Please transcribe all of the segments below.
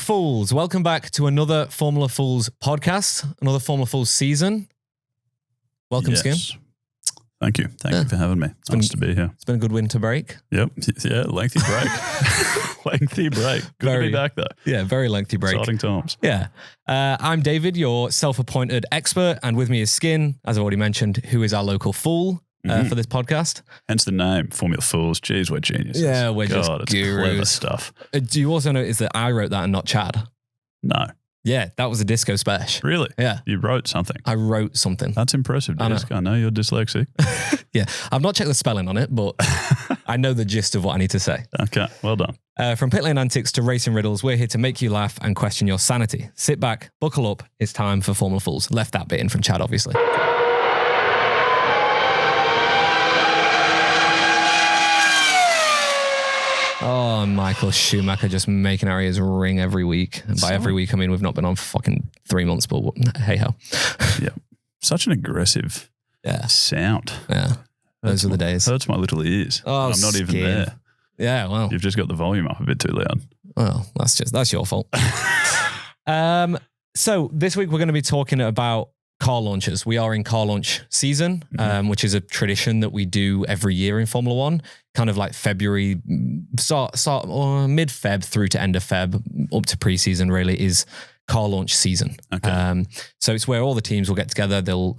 Fools, welcome back to another Formula Fools podcast, another Formula Fools season. Welcome, Skin. Thank you. Thank you for having me. It's nice to be here. It's been a good winter break. Yep. Yeah, lengthy break. Lengthy break. Good to be back, though. Yeah, very lengthy break. Exciting times. Yeah. I'm David, your self-appointed expert, and with me is Skin, as I already mentioned, who is our local fool for this podcast. Hence the name, Formula Fools. Jeez, we're geniuses. Yeah, we're just it's gurus. clever stuff. Do you also notice that I wrote that and not Chad? No. Yeah, that was a disco special. Really? Yeah. You wrote something. I wrote something. That's impressive, Disc. I know you're dyslexic. Yeah. I've not checked the spelling on it, but I know the gist of what I need to say. Okay, well done. From pit lane antics to racing riddles, we're here to make you laugh and question your sanity. Sit back, buckle up. It's time for Formula Fools. Left that bit in from Chad, obviously. Oh, Michael Schumacher just making our ears ring every week. And by every week, I mean we've not been on for fucking 3 months, but hey ho. Yeah. Such an aggressive sound. Yeah. Those are the days. Hurts my little ears. Oh, I'm not even there. Yeah, well. You've just got the volume up a bit too loud. Well, that's your fault. So this week we're going to be talking about car launches. We are in car launch season, which is a tradition that we do every year in Formula One, kind of like February, start or mid-Feb through to end of Feb, up to pre-season really is car launch season. Okay. So it's where all the teams will get together. They'll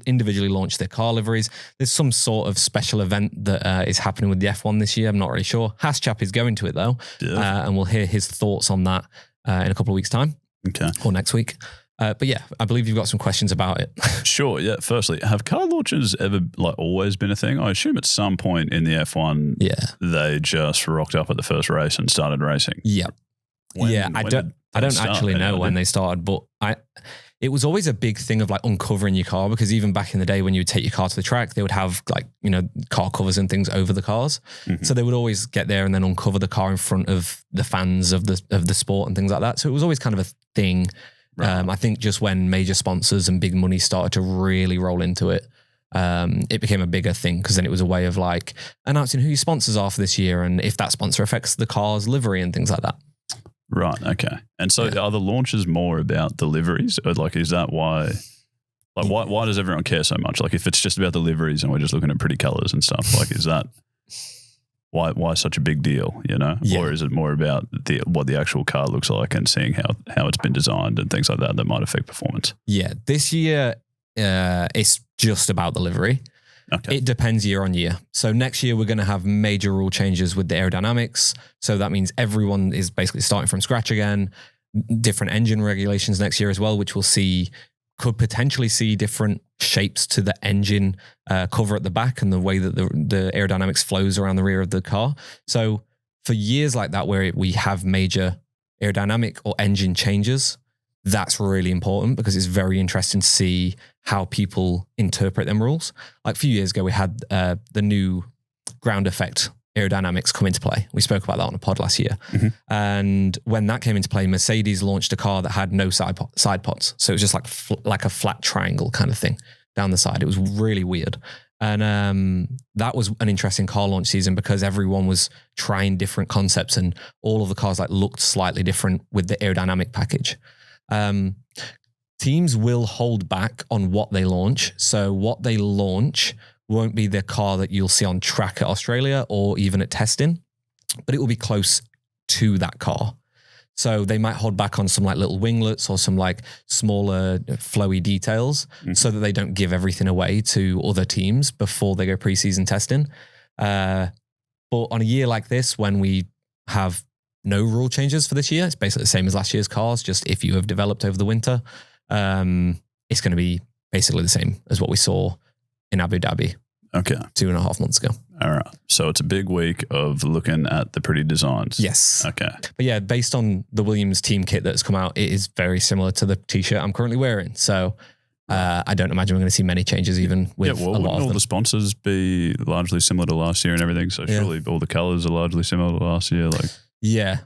individually launch their car liveries. There's some sort of special event that is happening with the F1 this year. I'm not really sure. Haschap is going to it though, and we'll hear his thoughts on that in a couple of weeks' time. Okay. Or next week. But yeah, I believe you've got some questions about it. Sure. Yeah. Firstly, have car launches ever always been a thing? I assume at some point in the F1, they just rocked up at the first race and started racing. Yeah. I don't actually know when they started, but it was always a big thing of like uncovering your car, because even back in the day when you would take your car to the track, they would have car covers and things over the cars. Mm-hmm. So they would always get there and then uncover the car in front of the fans of the sport and things like that. So it was always kind of a thing. Right. I think just when major sponsors and big money started to really roll into it, it became a bigger thing, because then it was a way of like announcing who your sponsors are for this year and if that sponsor affects the car's livery and things like that. Right. Okay. And so are the launches more about the liveries? Or is that why? Why does everyone care so much? Like if it's just about the liveries and we're just looking at pretty colors and stuff, is that why such a big deal, or is it more about what the actual car looks like and seeing how it's been designed and things like that might affect performance? Yeah, this year it's just about the livery. Okay. It depends year on year. So next year we're going to have major rule changes with the aerodynamics. So that means everyone is basically starting from scratch again. Different engine regulations next year as well, which could potentially see different shapes to the engine cover at the back and the way that the aerodynamics flows around the rear of the car. So for years like that, where we have major aerodynamic or engine changes, that's really important, because it's very interesting to see how people interpret them rules. Like a few years ago, we had the new ground effect aerodynamics come into play. We spoke about that on a pod last year. Mm-hmm. And when that came into play, Mercedes launched a car that had no side pods. So it was just like a flat triangle kind of thing down the side. It was really weird. And that was an interesting car launch season, because everyone was trying different concepts and all of the cars looked slightly different with the aerodynamic package. Teams will hold back on what they launch. So what they launch won't be the car that you'll see on track at Australia or even at testing, but it will be close to that car. So they might hold back on some little winglets or some smaller flowy details, so that they don't give everything away to other teams before they go preseason testing. But on a year like this, when we have no rule changes for this year, it's basically the same as last year's cars, just if you have developed over the winter, it's going to be basically the same as what we saw in Abu Dhabi. Okay. 2.5 months ago. All right. So it's a big week of looking at the pretty designs. Yes. Okay. But yeah, based on the Williams team kit that's come out, it is very similar to the t-shirt I'm currently wearing. So I don't imagine we're going to see many changes even with a lot of them. All the sponsors be largely similar to last year and everything? So surely all the colors are largely similar to last year. Yeah.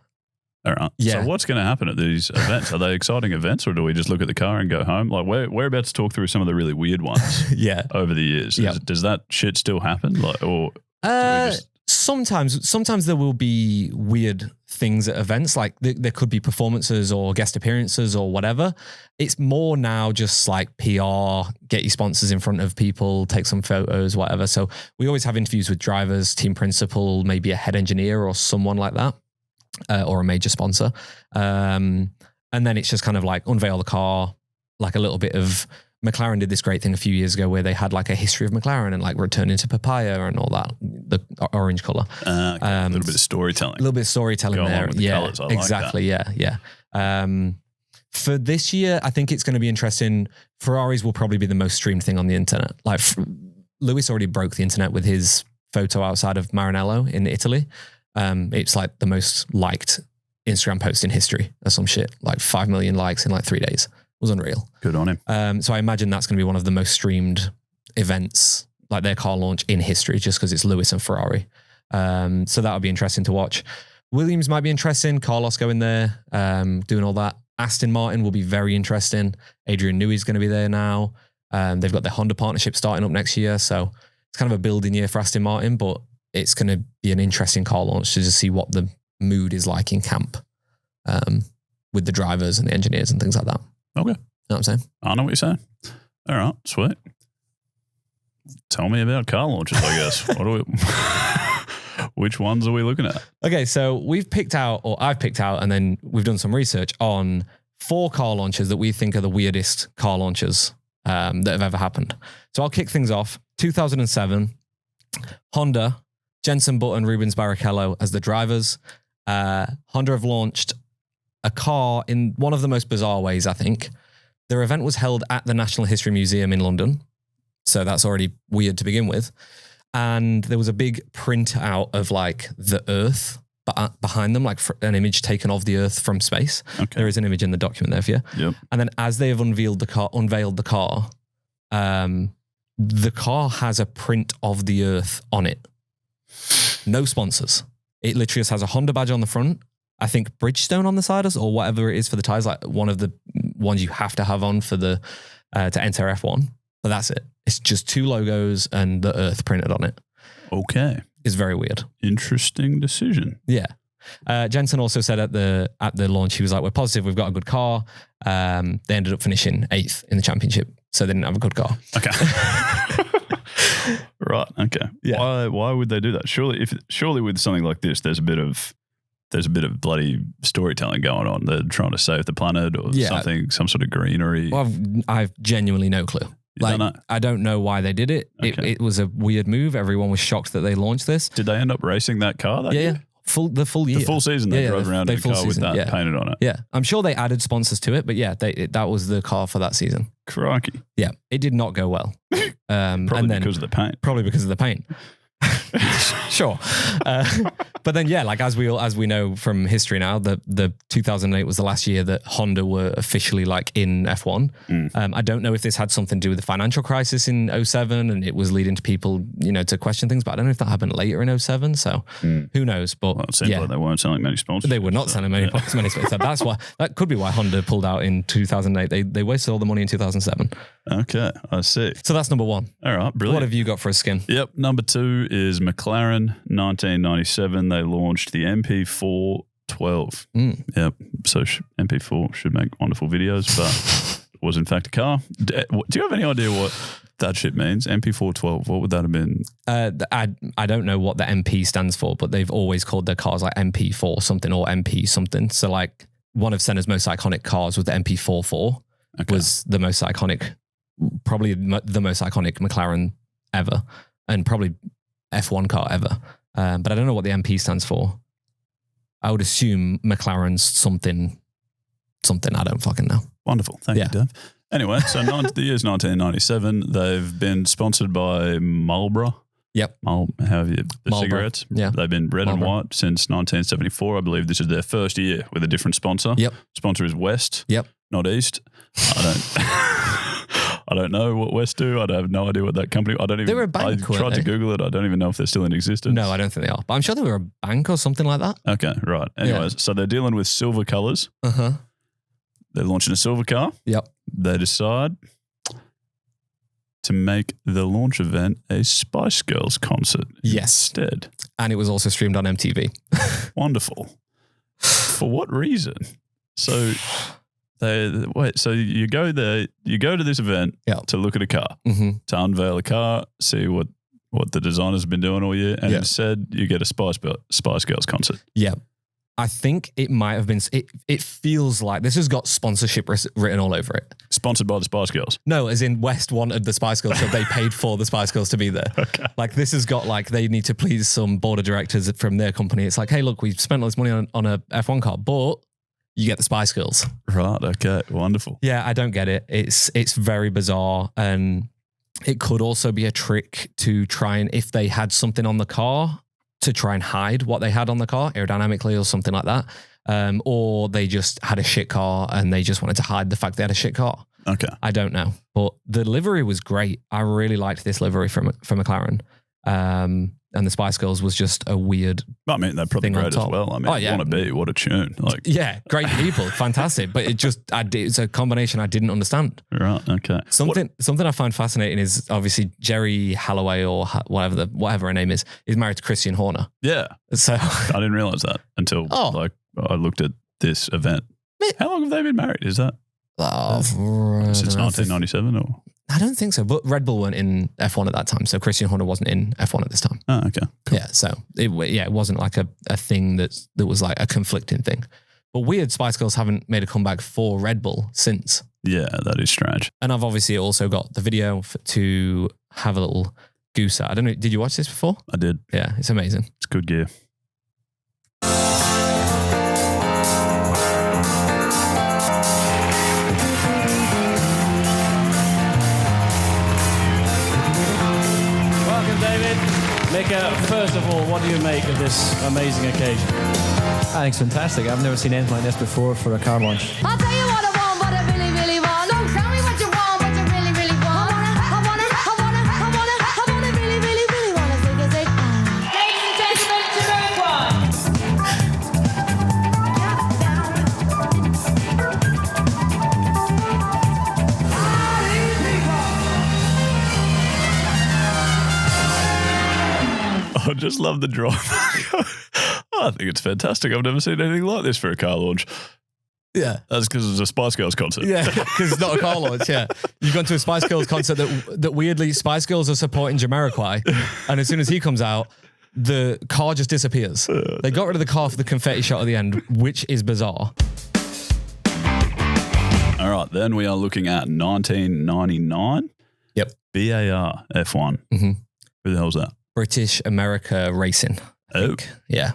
All right. Yeah. So what's going to happen at these events? Are they exciting events, or do we just look at the car and go home? We're about to talk through some of the really weird ones over the years. Does that shit still happen? Do we just Sometimes there will be weird things at events, like there could be performances or guest appearances or whatever. It's more now just like PR, get your sponsors in front of people, take some photos, whatever. So we always have interviews with drivers, team principal, maybe a head engineer or someone like that, or a major sponsor. And then it's just kind of like unveil the car, like a little bit of McLaren did this great thing a few years ago where they had like a history of McLaren and like returned into papaya and all that, the orange color. A little bit of storytelling. A little bit of storytelling there. With the colours. I exactly. Like that. Yeah. For this year, I think it's going to be interesting. Ferraris will probably be the most streamed thing on the internet. Like Lewis already broke the internet with his photo outside of Maranello in Italy. It's like the most liked Instagram post in history or some shit, like 5 million likes in like 3 days. It was unreal. Good on him. So I imagine that's going to be one of the most streamed events, like their car launch in history, just because it's Lewis and Ferrari. So that'll be interesting to watch. Williams might be interesting. Carlos going there, doing all that. Aston Martin will be very interesting. Adrian Newey's going to be there now. They've got the Honda partnership starting up next year. So it's kind of a building year for Aston Martin, but it's going to be an interesting car launch to just see what the mood is like in camp with the drivers and the engineers and things like that. Okay. You know what I'm saying? I know what you're saying. All right, sweet. Tell me about car launches, I guess. What are we? Which ones are we looking at? Okay, so I've picked out, and then we've done some research on 4 car launches that we think are the weirdest car launches that have ever happened. So I'll kick things off. 2007, Honda, Jenson Button, Rubens Barrichello as the drivers. Honda have launched a car in one of the most bizarre ways, I think. Their event was held at the National History Museum in London. So that's already weird to begin with. And there was a big print out of like the Earth behind them, like an image taken of the Earth from space. Okay. There is an image in the document there for you. Yep. And then as they have unveiled the car, the car has a print of the Earth on it. No sponsors. It literally just has a Honda badge on the front. I think Bridgestone on the side or whatever it is for the tires, like one of the ones you have to have on for the to enter F1. But that's it. It's just 2 logos and the Earth printed on it. Okay. It's very weird. Interesting decision. Yeah. Jensen also said at the launch, he was like, "We're positive, we've got a good car." They ended up finishing 8th in the championship, so they didn't have a good car. Okay. Right. Okay. Yeah. Why would they do that? Surely with something like this, there's a bit of bloody storytelling going on. They're trying to save the planet or something, some sort of greenery. Well, I've genuinely no clue. I don't know why they did it. Okay. It was a weird move. Everyone was shocked that they launched this. Did they end up racing that car that year? year? Yeah. The full year. The full season they drove around in a car with that painted on it. Yeah. I'm sure they added sponsors to it, but yeah, that was the car for that season. Crikey. Yeah. It did not go well. Probably because of the paint. Probably because of the paint. Sure. But then, yeah, like as we know from history now, the 2008 was the last year that Honda were officially like in F1. I don't know if this had something to do with the financial crisis in 2007 and it was leading to people, to question things, but I don't know if that happened later in 2007. So who knows? But it seems like they weren't selling many sponsors. They were not selling many sponsors. So that could be why Honda pulled out in 2008. They wasted all the money in 2007. Okay, I see. So that's number 1. All right, brilliant. What have you got for a skin? Yep, number 2 is McLaren, 1997. They launched the MP412. Yep, so MP4 should make wonderful videos, but it was in fact a car. Do you have any idea what that shit means? MP412, what would that have been? I don't know what the MP stands for, but they've always called their cars like MP4 something or MP something. So like one of Senna's most iconic cars was the MP44. Was the most iconic, probably the most iconic McLaren ever, and probably F1 car ever. But I don't know what the MP stands for. I would assume McLaren's something. I don't fucking know. Wonderful. Thank you, Dave. Anyway, so the year's 1997. They've been sponsored by Marlboro. Yep. The cigarettes. Yeah. They've been red and white since 1974. I believe this is their first year with a different sponsor. Yep. Sponsor is West. Yep. Not East. I don't know what West do. I have no idea what that company. They were a bank. I tried to Google it. I don't even know if they're still in existence. No, I don't think they are. But I'm sure they were a bank or something like that. Okay, right. Anyways, so they're dealing with silver colors. They're launching a silver car. Yep. They decide to make the launch event a Spice Girls concert Yes. instead. And it was also streamed on MTV. Wonderful. For what reason? So so you go there, you go to this event Yeah. to look at a car, Mm-hmm. to unveil a car, see what the designer's been doing all year, and Yeah. instead you get a Spice Girls concert. Yeah. I think it might have been, it feels like this has got sponsorship written all over it. Sponsored by the Spice Girls. No, as in West wanted the Spice Girls, so they paid for the Spice Girls to be there. Okay. Like this has got like, they need to please some board of directors from their company. It's like, hey, look, we've spent all this money on a F1 car, but you get the Spice Girls. Right. Okay. Wonderful. Yeah, I don't get it. It's very bizarre. And it could also be a trick to try and, if they had something on the car, to try and hide what they had on the car aerodynamically or something like that. Or they just had a shit car and they just wanted to hide the fact they had a shit car. Okay. I don't know. But the livery was great. I really liked this livery from McLaren. And the Spice Girls was just a weird, I mean, they're probably thing on great as top. well. I mean, Oh, yeah. Want to Be, what a tune. Like, yeah, great people, fantastic. But it's a combination I didn't understand. right. Okay. Something I find fascinating is obviously Jerry Holloway or whatever her name is married to Christian Horner. Yeah. So I didn't realize that until I looked at this event. How long have they been married? Is that since 1997 or? I don't think so. But Red Bull weren't in F1 at that time, so Christian Horner wasn't in F1 at this time. Oh, okay. Cool. Yeah, so it wasn't like a thing that was like a conflicting thing. But weird, Spice Girls haven't made a comeback for Red Bull since. Yeah, that is strange. And I've obviously also got the video to have a little goose at. I don't know, did you watch this before? I did. Yeah, it's amazing. It's good gear. Welcome, David. Mika, first of all, what do you make of this amazing occasion? I think it's fantastic. I've never seen anything like this before for a car launch. I'll tell you what I want, what I really, really want. Don't tell me what you want, what you really, really want. I wanna, really, really, really wanna take a take. Ladies and gentlemen, Jamiroquai. I just love the drop. I think it's fantastic. I've never seen anything like this for a car launch. Yeah. That's because it's a Spice Girls concert. Yeah, because it's not a car launch, yeah. You've gone to a Spice Girls concert that weirdly Spice Girls are supporting Jamiroquai, and as soon as he comes out, the car just disappears. They got rid of the car for the confetti shot at the end, which is bizarre. All right, then we are looking at 1999. Yep. BAR F1. Mm-hmm. Who the hell's that? British America Racing. I Oh. think. Yeah.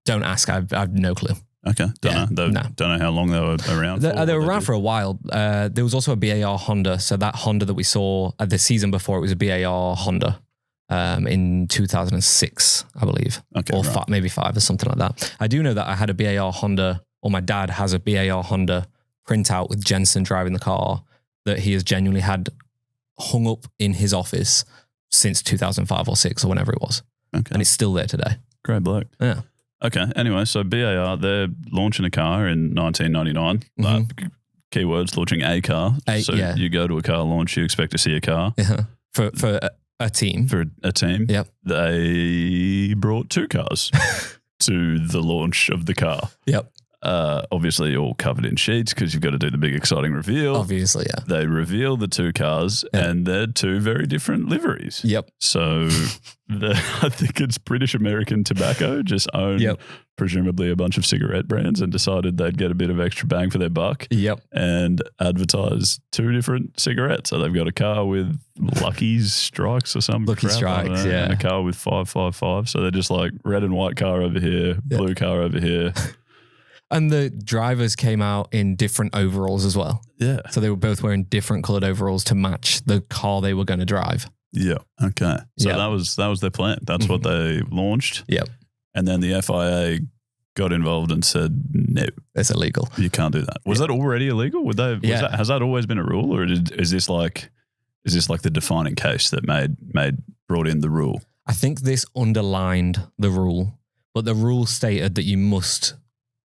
Don't ask. I've no clue. Okay, Yeah, don't know how long they were around. They for, were around for a while. There was also a BAR Honda. So that Honda that we saw at the season before, it was a BAR Honda in 2006, I believe. Okay, or right. maybe 5 or something like that. I do know that I had a BAR Honda, or my dad has a BAR Honda printout with Jensen driving the car that he has genuinely had hung up in his office since 2005 or 6 or whenever it was. Okay, And it's still there today. great bloke. Yeah. Okay, anyway, so BAR, they're launching a car in 1999. Keywords, launching a car. So yeah. you go to a car launch, you expect to see a car. Yeah. For a team. For a team. Yep. They brought 2 cars to the launch of the car. Yep. Obviously all covered in sheets because you've got to do the big exciting reveal. Obviously, yeah. They reveal the 2 cars and they're 2 very different liveries. Yep. So I think it's British American Tobacco just owned presumably a bunch of cigarette brands and decided they'd get a bit of extra bang for their buck. Yep. And advertise 2 different cigarettes. So they've got a car with Lucky's Strikes or some Lucky crap, I don't Strikes, know, yeah. and a car with 555. So they're just like red and white car over here, blue car over here. And the drivers came out in different overalls as well. Yeah. So they were both wearing different colored overalls to match the car they were going to drive. Yeah. Okay. So Yeah. that was their plan. That's what they launched. Yep. And then the FIA got involved and said, no, It's illegal. you can't do that. Was that already illegal? Has that always been a rule, or is this like the defining case that brought in the rule? I think this underlined the rule, but the rule stated that you must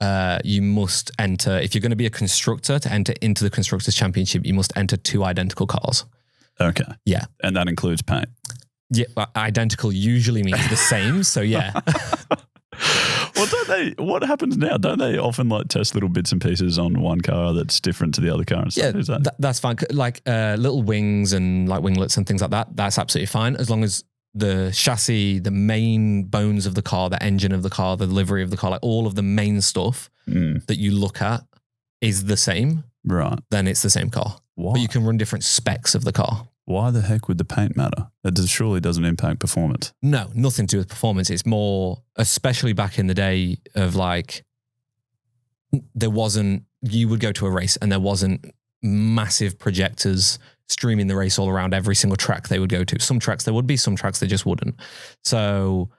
enter, if you're going to be a constructor, to enter into the Constructors' Championship, you must enter 2 identical cars. Okay. Yeah. And that includes paint. Yeah, identical usually means the same. So yeah. Well, what happens now? Don't they often like test little bits and pieces on one car that's different to the other car and stuff? Yeah, Is that? that's fine. Like little wings and like winglets and things like that, that's absolutely fine as long as the chassis, the main bones of the car, the engine of the car, the livery of the car, like all of the main stuff that you look at is the same, Right. then it's the same car. Why? But you can run different specs of the car. Why the heck would the paint matter? It surely doesn't impact performance. No, nothing to do with performance. It's more, especially back in the day of like, you would go to a race and there wasn't massive projectors streaming the race all around every single track they would go to. Some tracks there would be, some tracks there just wouldn't. So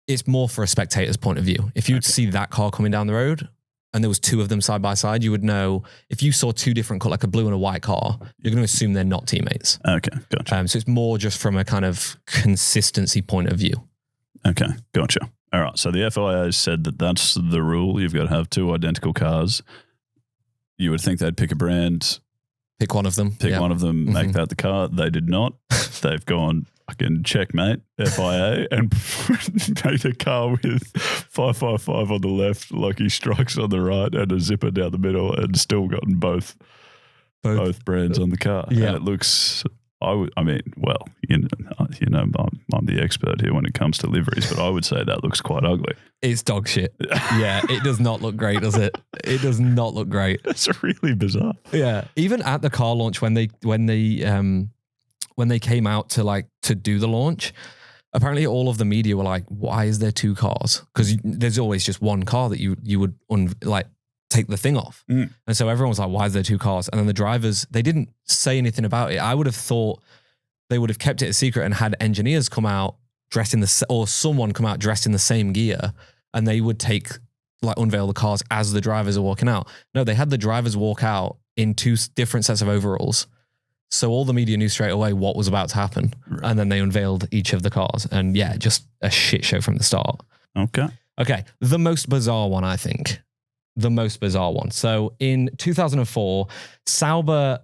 it's more for a spectator's point of view. If you'd see that car coming down the road and there was two of them side by side, you would know if you saw two different cars, like a blue and a white car, you're going to assume they're not teammates. Okay, gotcha. So it's more just from a kind of consistency point of view. Okay, gotcha. All right. So the FIA said that that's the rule. You've got to have two identical cars. You would think they'd pick a brand, Pick one of them. pick Yeah. one of them, make that the car. They did not. They've gone fucking checkmate, FIA, and made a car with 555 on the left, Lucky Strikes on the right, and a zipper down the middle, and still gotten both brands on the car. Yeah. And it looks, I'm the expert here when it comes to liveries, but I would say that looks quite ugly. It's dog shit. Yeah, it does not look great, does it? It does not look great. It's really bizarre. Yeah, even at the car launch when they came out to do the launch, apparently all of the media were like, "Why is there two cars?" Because there's always just one car that you would take the thing off, and so everyone was like, "Why is there two cars?" And then the drivers, they didn't say anything about it. I would have thought they would have kept it a secret and had engineers come out dressed or someone come out dressed in the same gear, and they would unveil the cars as the drivers are walking out. No, they had the drivers walk out in two different sets of overalls. So all the media knew straight away what was about to happen. Right. And then they unveiled each of the cars. And yeah, just a shit show from the start. Okay. Okay, the most bizarre one, I think. The most bizarre one. So in 2004, Sauber,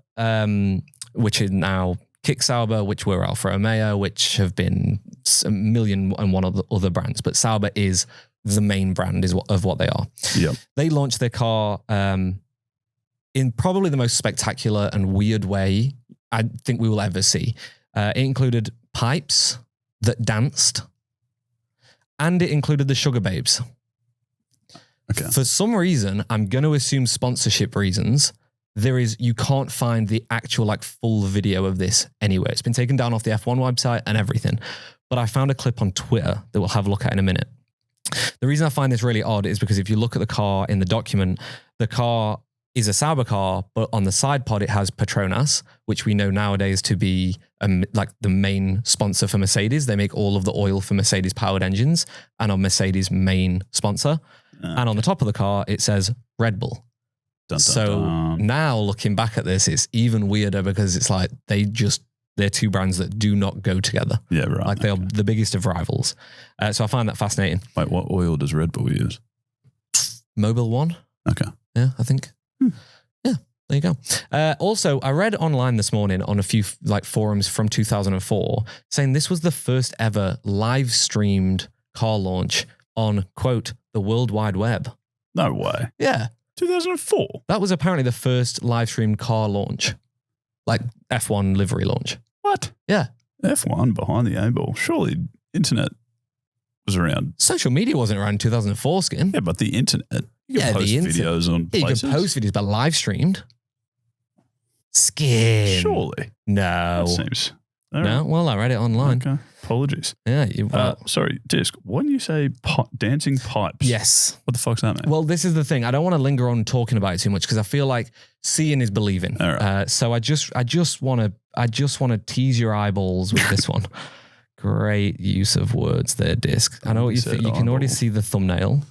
which is now Kick Sauber, which were Alfa Romeo, which have been a million and one other brands, but Sauber is the main brand of what they are. Yep. They launched their car in probably the most spectacular and weird way I think we will ever see. It included pipes that danced, and it included the Sugar Babes. Okay. For some reason, I'm going to assume sponsorship reasons, you can't find the actual full video of this anywhere. It's been taken down off the F1 website and everything. But I found a clip on Twitter that we'll have a look at in a minute. The reason I find this really odd is because if you look at the car in the document, the car is a Sauber car, but on the side pod, it has Petronas, which we know nowadays to be the main sponsor for Mercedes. They make all of the oil for Mercedes powered engines and are Mercedes' main sponsor. And on the top of the car, it says Red Bull. Dun, dun, So dun. now looking back at this, it's even weirder because it's like they're two brands that do not go together. Yeah, right. Like they are the biggest of rivals. So I find that fascinating. Wait, what oil does Red Bull use? Mobil One. Okay. Yeah, I think. Yeah, there you go. Also, I read online this morning on a few forums from 2004 saying this was the first ever live streamed car launch on, quote, the World Wide Web. No way. Yeah. 2004. That was apparently the first live streamed car launch, like F1 livery launch. What? Yeah. F1 behind the A ball. Surely internet was around. Social media wasn't around in 2004, Skin. Yeah, but the internet. You can Yeah, post the internet. videos on Yeah, you places. can post videos, but live streamed? Skin. Surely. No. That seems. No, well, I read it online. Okay. Apologies. Yeah. Sorry, Disc. When you say dancing pipes, Yes. what the fuck's that mean? Well, this is the thing. I don't want to linger on talking about it too much because I feel like seeing is believing. All right. So I just want to tease your eyeballs with this one. Great use of words there, Disc. I know what you think. You can already eyeballs. see the thumbnail.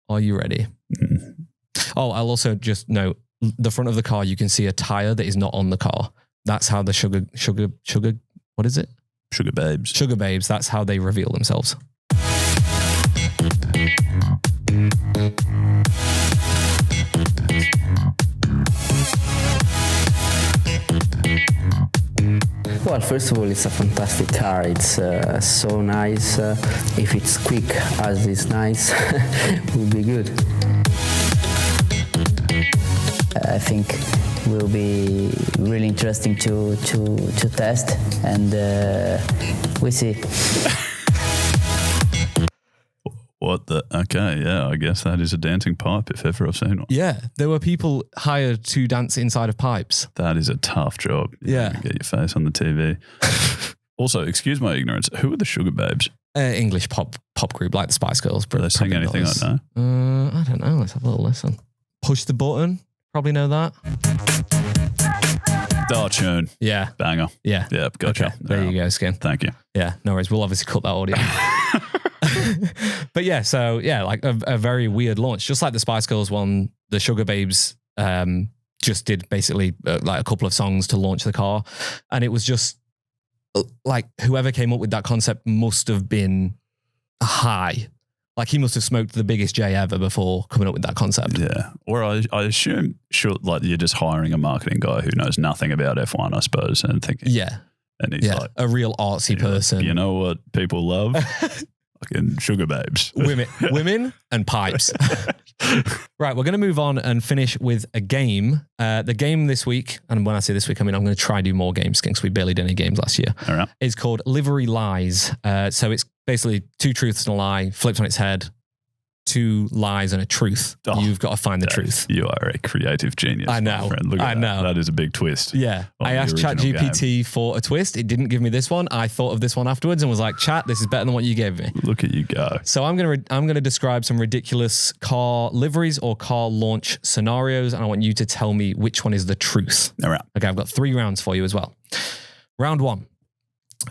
Are you ready? Oh, I'll also just note the front of the car. You can see a tire that is not on the car. That's how the sugar. What is it? Sugar babes. Sugar Babes. That's how they reveal themselves. Well, first of all, it's a fantastic car. It's so nice. If it's quick as it's nice, it will be good. I think will be really interesting to test, and we see. What the? Okay, yeah, I guess that is a dancing pipe if ever I've seen one. Yeah, there were people hired to dance inside of pipes. That is a tough job. Yeah. Get your face on the TV. Also, excuse my ignorance, who are the Sugar Babes? English pop group like the Spice Girls. Do they sing probably anything not I as- know? I don't know. Let's have a little listen. Push the button. Probably know that. Oh, tune. Yeah. Banger. Yeah. Yeah, gotcha. Okay. There you go, Skin. Thank you. Yeah. No worries. We'll obviously cut that audio. But yeah, so yeah, like a very weird launch. Just like the Spice Girls one, the Sugar Babes just did basically like a couple of songs to launch the car. And it was just like whoever came up with that concept must have been high. Like he must have smoked the biggest J ever before coming up with that concept. Yeah. Or I assume, sure, like you're just hiring a marketing guy who knows nothing about F1, I suppose, and thinking, Yeah. and he's Yeah. like, A real artsy person. you know what people love? Fucking Sugar Babes. Women and pipes. Right, we're going to move on and finish with a game. The game this week, and when I say this week, I mean I'm going to try to do more games, because we barely did any games last year. All right. Is called Livery Lies. So it's basically two truths and a lie flipped on its head. Two lies and a truth. Oh, You've got to find the Dave, truth. You are a creative genius. I know. My friend. Look at I that. know. That is a big twist. Yeah. on I the asked original ChatGPT for a twist. It didn't give me this one. I thought of this one afterwards and was like, Chat, this is better than what you gave me. Look at you go. So I'm gonna describe some ridiculous car liveries or car launch scenarios, and I want you to tell me which one is the truth. All right. Okay, I've got 3 rounds for you as well. Round 1.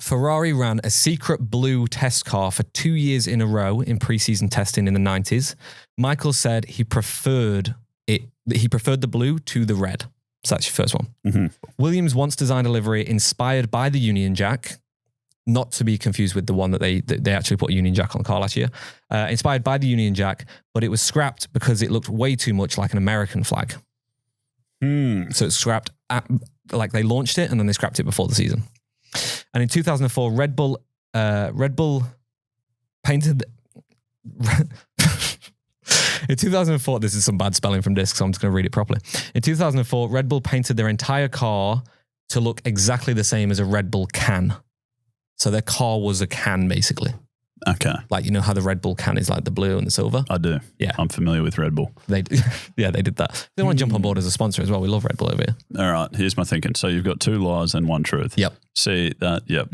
Ferrari ran a secret blue test car for 2 years in a row in preseason testing in the 90s. Michael said he preferred it. He preferred the blue to the red. So that's your first one. Mm-hmm. Williams once designed a livery inspired by the Union Jack, not to be confused with the one that they actually put Union Jack on the car last year. Inspired by the Union Jack, but it was scrapped because it looked way too much like an American flag. So it's scrapped like they launched it and then they scrapped it before the season. And in 2004, Red Bull painted. In 2004, this is some bad spelling from this, so I'm just going to read it properly. In 2004, Red Bull painted their entire car to look exactly the same as a Red Bull can. So their car was a can, basically. Okay. Like, you know how the Red Bull can is like the blue and the silver? I do. Yeah. I'm familiar with Red Bull. They did that. They want to jump on board as a sponsor as well. We love Red Bull over here. All right. Here's my thinking. So you've got 2 lies and 1 truth. Yep. See that? Yep.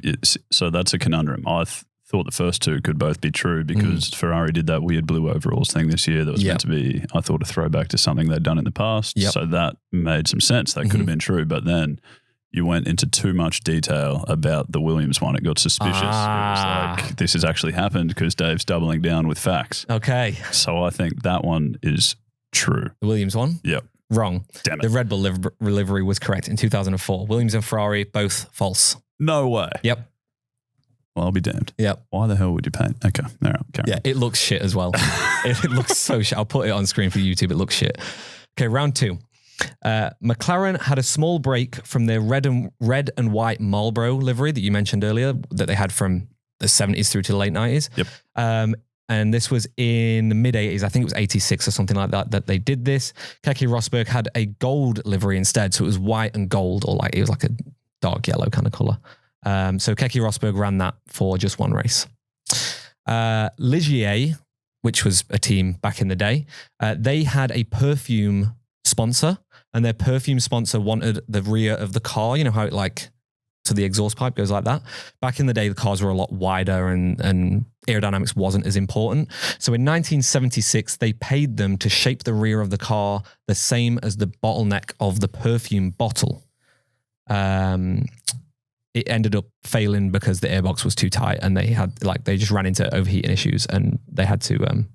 So that's a conundrum. I thought the first 2 could both be true because Ferrari did that weird blue overalls thing this year that was meant to be, I thought, a throwback to something they'd done in the past. Yep. So that made some sense. That could have been true. But then you went into too much detail about the Williams one. It got suspicious. It was like, this has actually happened because Dave's doubling down with facts. Okay. So I think that one is true. The Williams one? Yep. Wrong. Damn it. The Red Bull livery was correct in 2004. Williams and Ferrari, both false. No way. Yep. Well, I'll be damned. Yep. Why the hell would you paint? Okay. All right. Carry on. Yeah, it looks shit as well. It looks so shit. I'll put it on screen for YouTube. It looks shit. Okay, round 2. McLaren had a small break from their red and white Marlboro livery that you mentioned earlier that they had from the 70s through to the late 90s. Yep. And this was in the mid 80s. I think it was 86 or something like that they did this. Keke Rosberg had a gold livery instead. So it was white and gold, or like it was like a dark yellow kind of color. So Keke Rosberg ran that for just 1 race. Ligier, which was a team back in the day, they had a perfume sponsor, and their perfume sponsor wanted the rear of the car. You know how it like to the exhaust pipe goes like that? Back in the day, the cars were a lot wider and aerodynamics wasn't as important. So in 1976, they paid them to shape the rear of the car the same as the bottleneck of the perfume bottle. It ended up failing because the airbox was too tight, and they just ran into overheating issues, and they had to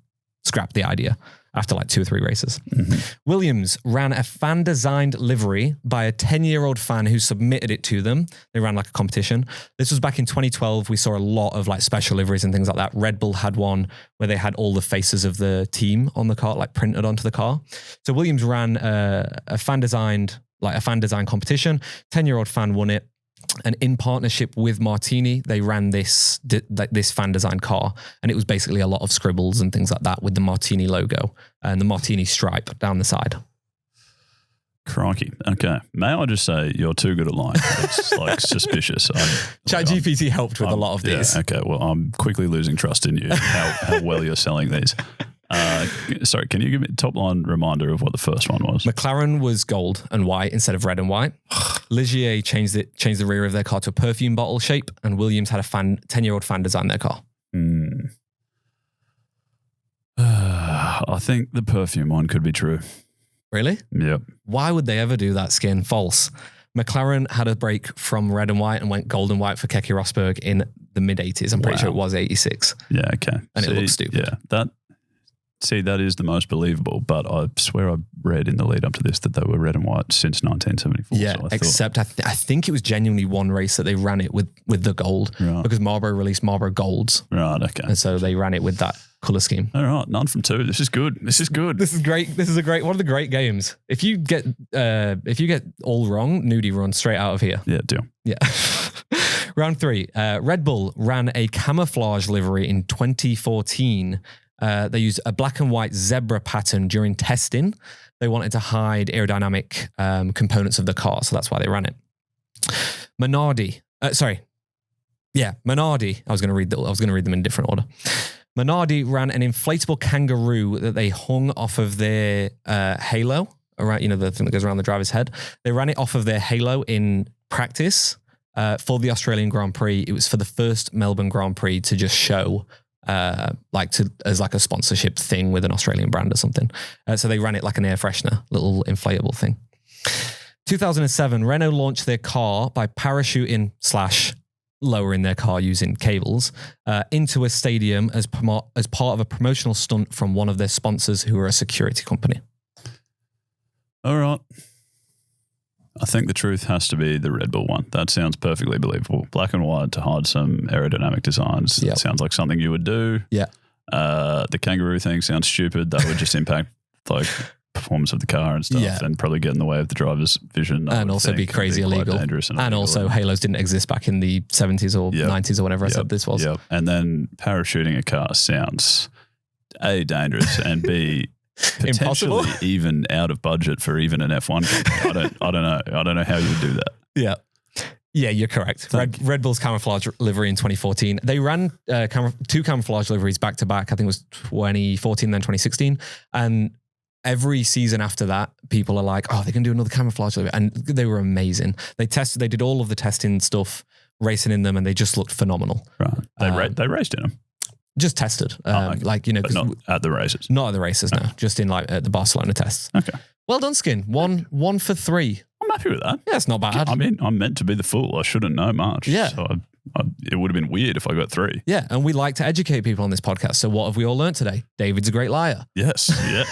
scrap the idea after like 2 or 3 races. Williams ran a fan-designed livery by a 10-year-old fan who submitted it to them. They ran like a competition. This was back in 2012. We saw a lot of like special liveries and things like that. Red Bull had one where they had all the faces of the team on the car, like printed onto the car. So Williams ran a fan-designed competition. 10-year-old fan won it. And in partnership with Martini, they ran this fan designed car, and it was basically a lot of scribbles and things like that with the Martini logo and the Martini stripe down the side. Crikey. Okay. May I just say you're too good at lying. It's like suspicious. ChatGPT helped with a lot of these. Yeah, okay. Well, I'm quickly losing trust in you, how well you're selling these. Sorry, can you give me a top line reminder of what the first one was? McLaren was gold and white instead of red and white. Ligier changed the rear of their car to a perfume bottle shape, and Williams had a 10-year-old fan design their car. I think the perfume one could be true. Really? Yep. Why would they ever do that, Skin? False. McLaren had a break from red and white and went gold and white for Keke Rosberg in the mid-80s. I'm pretty sure it was 86. Yeah, okay. And it looks stupid. Yeah, that is the most believable, but I swear I read in the lead up to this that they were red and white since 1974. Yeah, so except I think it was genuinely one race that they ran it with the gold because Marlboro released Marlboro Golds. Right, okay. And so they ran it with that colour scheme. All right, none from two. This is good. This is great. This is one of the great games. If you get all wrong, Nudie runs straight out of here. Yeah, deal. Yeah. Round 3. Red Bull ran a camouflage livery in 2014. They used a black and white zebra pattern during testing. They wanted to hide aerodynamic components of the car, so that's why they ran it. Minardi. I was going to read them in different order. Minardi ran an inflatable kangaroo that they hung off of their halo, around, the thing that goes around the driver's head. They ran it off of their halo in practice for the Australian Grand Prix. It was for the first Melbourne Grand Prix to just show as a sponsorship thing with an Australian brand or something. So they ran it like an air freshener, little inflatable thing. 2007, Renault launched their car by parachuting / lowering their car using cables into a stadium as part of a promotional stunt from one of their sponsors who are a security company. All right. I think the truth has to be the Red Bull one. That sounds perfectly believable. Black and white to hide some aerodynamic designs. Yep. That sounds like something you would do. Yeah. The kangaroo thing sounds stupid. That would just impact performance of the car and stuff, and probably get in the way of the driver's vision. And also be crazy illegal. And also Halos didn't exist back in the 70s or 90s or whenever I said this was. Yep. And then parachuting a car sounds A, dangerous, and B, potentially impossible? Even out of budget for even an F1 company. I don't know how you would do that. Yeah. Yeah, you're correct. Red Bull's camouflage livery in 2014. They ran two camouflage liveries back to back. I think it was 2014, then 2016. And every season after that, people are like, oh, they can do another camouflage livery. And they were amazing. They did all of the testing stuff, racing in them, and they just looked phenomenal. Right. They raced in them. Just tested. But not at the races. Not at the races, no. Just in at the Barcelona tests. Okay. Well done, Skin. One for 3. I'm happy with that. Yeah, it's not bad. I mean, I'm meant to be the fool. I shouldn't know much. Yeah. So it would have been weird if I got 3. Yeah, and we like to educate people on this podcast. So what have we all learned today? David's a great liar. Yes. Yeah.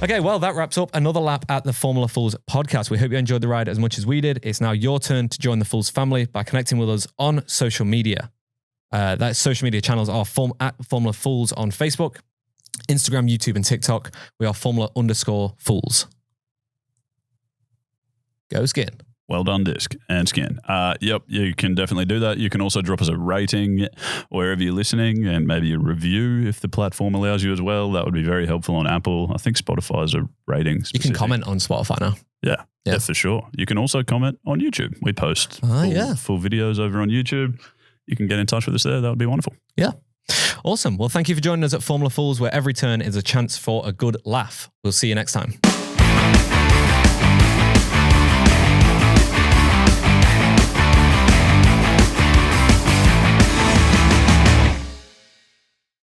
Okay, well, that wraps up another lap at the Formula Fools podcast. We hope you enjoyed the ride as much as we did. It's now your turn to join the Fools family by connecting with us on social media. That social media channels are at Formula Fools on Facebook, Instagram, YouTube, and TikTok. We are Formula_Fools. Go Skin. Well done, Disc and Skin. Yep, you can definitely do that. You can also drop us a rating wherever you're listening and maybe a review if the platform allows you as well. That would be very helpful on Apple. I think Spotify's a rating specific. You can comment on Spotify now. Yeah, for sure. You can also comment on YouTube. We post full videos over on YouTube. You can get in touch with us there. That would be wonderful. Yeah. Awesome. Well, thank you for joining us at Formula Fools, where every turn is a chance for a good laugh. We'll see you next time.